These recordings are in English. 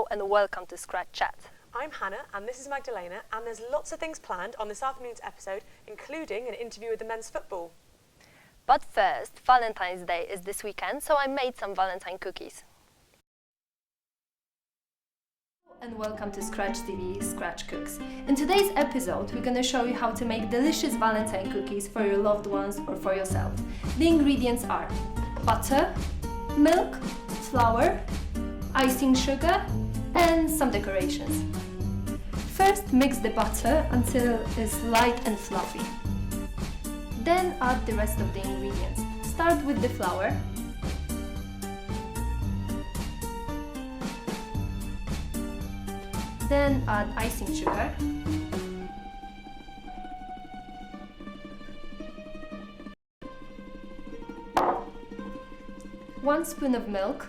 Hello and welcome to Scratch Chat. I'm Hannah and this is Magdalena, and there's lots of things planned on this afternoon's episode, including an interview with the men's football. But first, Valentine's Day is this weekend, so I made some Valentine cookies. And welcome to Scratch TV, Scratch Cooks. In today's episode, we're going to show you how to make delicious Valentine cookies for your loved ones or for yourself. The ingredients are butter, milk, flour, icing sugar, and some decorations. First, mix the butter until it's light and fluffy. Then add the rest of the ingredients. Start with the flour. Then add icing sugar. One spoon of milk.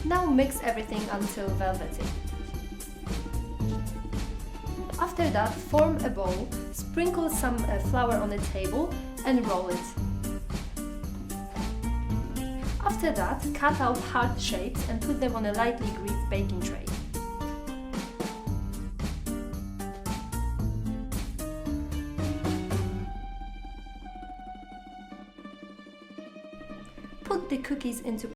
Now mix everything until velvety. After that, form a bowl, sprinkle some flour on the table and roll it. After that, cut out heart shapes and put them on a lightly greased baking tray. Put the cookies into the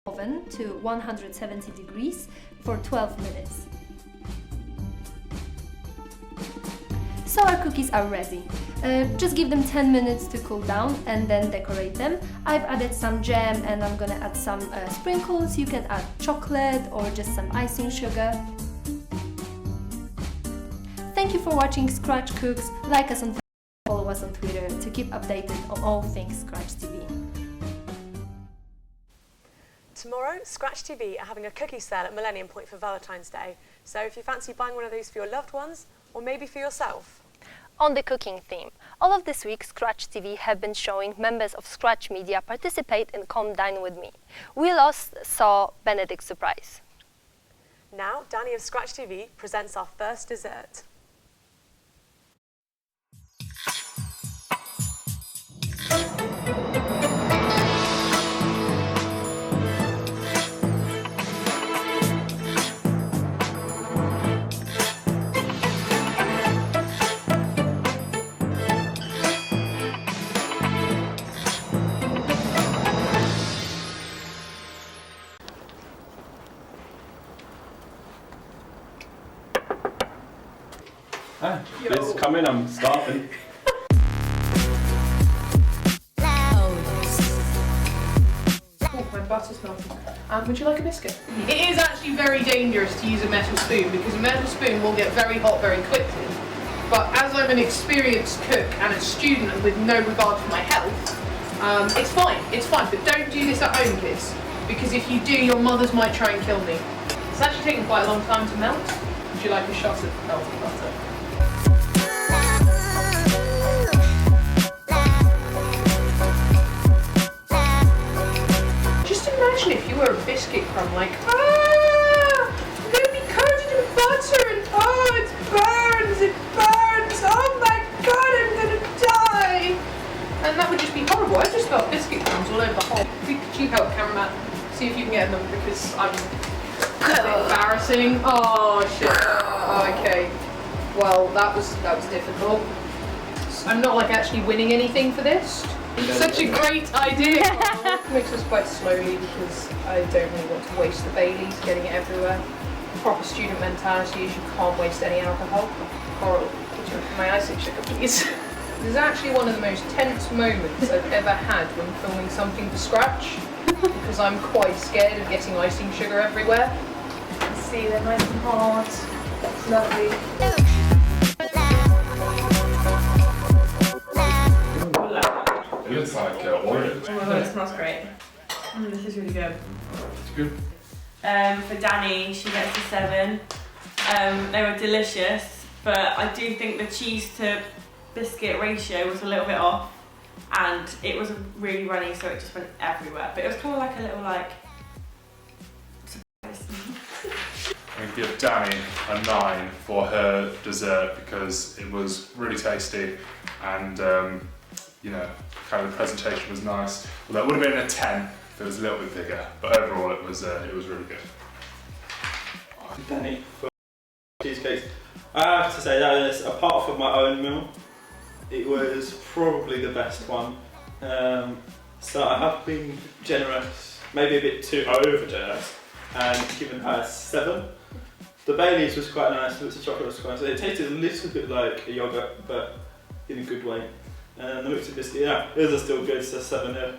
oven to 170 degrees for 12 minutes. So our cookies are ready. Just give them 10 minutes to cool down and then decorate them. I've added some jam and I'm gonna add some sprinkles. You can add chocolate or just some icing sugar. Thank you for watching Scratch Cooks. Like us on Facebook, follow us on Twitter to keep updated on all things Scratch TV. Tomorrow, Scratch TV are having a cookie sale at Millennium Point for Valentine's Day. So if you fancy buying one of these for your loved ones, or maybe for yourself. On the cooking theme, all of this week Scratch TV have been showing members of Scratch Media participate in Come Dine With Me. We last saw Benedict's surprise. Now, Danny of Scratch TV presents our first dessert. Please come in, I'm starving. Oh, my butter's melting. Would you like a biscuit? It is actually very dangerous to use a metal spoon because a metal spoon will get very hot very quickly. But as I'm an experienced cook and a student with no regard for my health, it's fine. But don't do this at home, kids, because if you do, your mothers might try and kill me. It's actually taken quite a long time to melt. Would you like a shot of melted butter? Imagine if you were a biscuit crumb, like, I'm going to be coated in butter and it burns, oh my god, I'm going to die. And that would just be horrible. I just got biscuit crumbs all over the whole. Could you help, cameraman? See if you can get them because I'm embarrassing. Oh shit. Okay. Well, that was difficult. I'm not like actually winning anything for this. Such a great idea! Mix this quite slowly because I don't really want to waste the Baileys getting it everywhere. Proper student mentality is you can't waste any alcohol. Coral, could you my icing sugar please? This is actually one of the most tense moments I've ever had when filming something for Scratch because I'm quite scared of getting icing sugar everywhere. See, they're nice and hard. That's lovely. It looks like oil. Oh my god, it smells great. This is really good. It's good. For Danny, she gets a 7. They were delicious, but I do think the cheese to biscuit ratio was a little bit off, and it was really runny, so it just went everywhere. But it was kind of like a little surprise. I'm going to give Danny a 9 for her dessert because it was really tasty and you know, kind of the presentation was nice. Well, that would have been a 10 if it was a little bit bigger. But overall, it was really good. Danny for cheesecakes. I have to say that is, apart from my own meal, it was probably the best one. So I have been generous, maybe a bit too over generous, and given her 7. The Baileys was quite nice, the chocolate was quite nice. It tasted a little bit like a yoghurt, but in a good way. And the mixed biscuit, yeah, those are still good, so 7 here.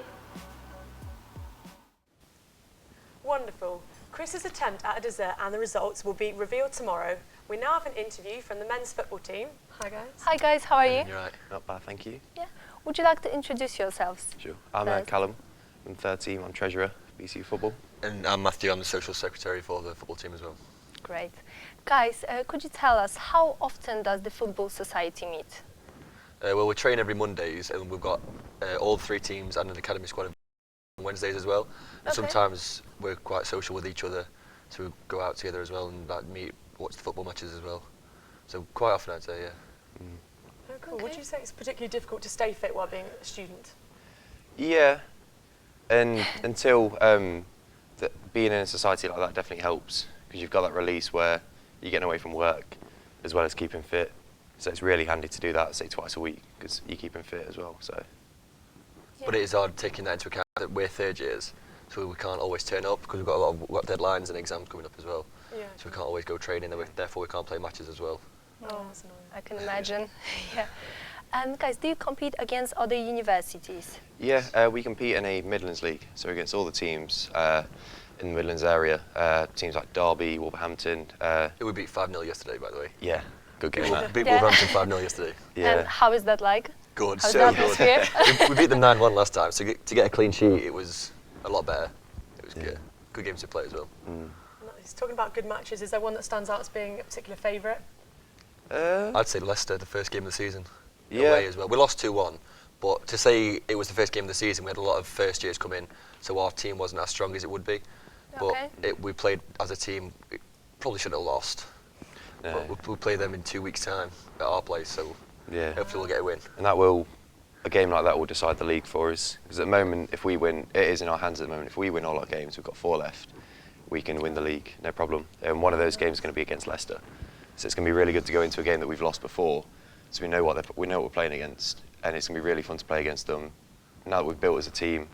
Wonderful. Chris's attempt at a dessert and the results will be revealed tomorrow. We now have an interview from the men's football team. Hi guys. Hi guys, how are you? You're right, not bad, thank you. Yeah. Would you like to introduce yourselves? Sure. I'm Callum, I'm third team, I'm treasurer, BC Football. And I'm Matthew, I'm the social secretary for the football team as well. Great. Guys, could you tell us how often does the Football Society meet? Well, we train every Mondays and we've got all 3 teams and an academy squad on Wednesdays as well. And sometimes we're quite social with each other, so we go out together as well and meet, watch the football matches as well. So quite often I'd say, yeah. Oh, cool. Okay. Would you say it's particularly difficult to stay fit while being a student? Yeah, and until being in a society like that definitely helps, because you've got that release where you're getting away from work as well as keeping fit. So it's really handy to do that, say twice a week, because you're keeping fit as well. So. Yeah. But it is hard taking that into account that we're third years, so we can't always turn up because we've got we've got deadlines and exams coming up as well. Yeah. So we can't always go training, therefore we can't play matches as well. Oh, that's annoying. I can imagine. Yeah. And guys, do you compete against other universities? Yeah, we compete in a Midlands League, so against all the teams in the Midlands area, teams like Derby, Wolverhampton. We beat 5-0 yesterday, by the way. Yeah, good game We that. beat Wolverhampton 5-0 yesterday. Yeah. And how is that like? Good, How's so the good. atmosphere? we beat them 9-1 last time, so to get a clean sheet, it was a lot better. It was good. Good games to play as well. Nice. Talking about good matches, is there one that stands out as being a particular favourite? I'd say Leicester, the first game of the season. Yeah. Away as well. We lost 2-1, but to say it was the first game of the season, we had a lot of first years come in, so our team wasn't as strong as it would be. Okay. But we played as a team, probably shouldn't have lost. No. But we'll play them in 2 weeks' time at our place, so Yeah. hopefully we'll get a win. And a game like that will decide the league for us. Because at the moment, if we win, it is in our hands at the moment. If we win all our games, we've got 4 left, we can win the league, no problem. And one of those games is going to be against Leicester. So it's going to be really good to go into a game that we've lost before, so we know what we're playing against, and it's going to be really fun to play against them. Now that we've built as a team,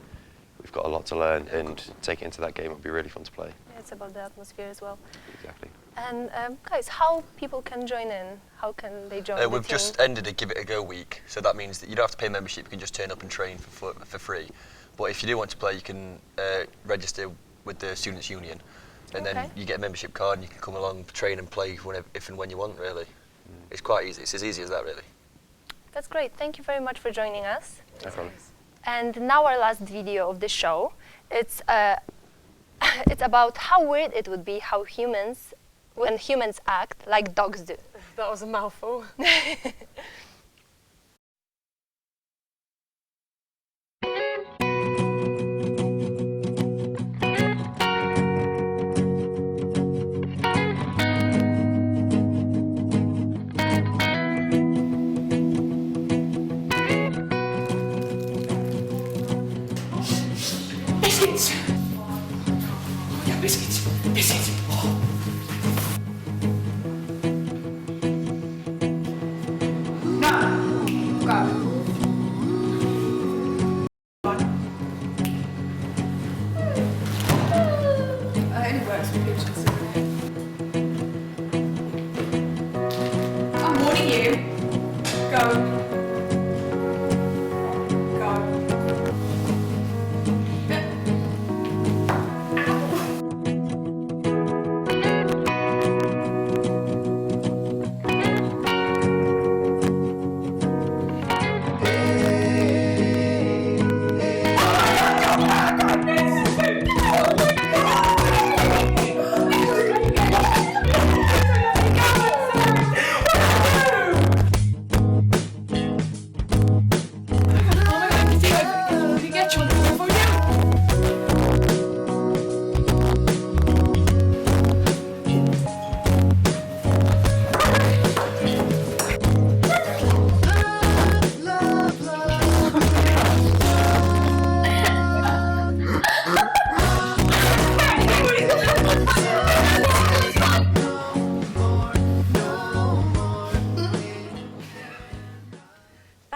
we've got a lot to learn, and take it into that game, it'll be really fun to play. Yeah, it's about the atmosphere as well. Exactly. And guys, how people can join in? How can they join the We've team? just ended a Give It A Go week, so that means that you don't have to pay membership, you can just turn up and train for free. But if you do want to play, you can register with the Students' Union, and then you get a membership card and you can come along, train and play if and when you want, really. It's quite easy, it's as easy as that, really. That's great. Thank you very much for joining us. No problem. And now our last video of the show. It's it's about how weird it would be when humans act like dogs do. That was a mouthful. Biscuits! Yeah, biscuits. Biscuits. No! Go. Anyway, it's pictures. I'm warning you. Go.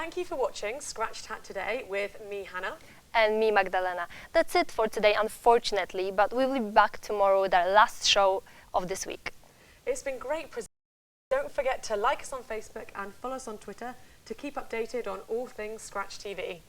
Thank you for watching Scratch Chat today with me, Hannah. And me, Magdalena. That's it for today, unfortunately, but we will be back tomorrow with our last show of this week. It's been great presenting. Don't forget to like us on Facebook and follow us on Twitter to keep updated on all things Scratch TV.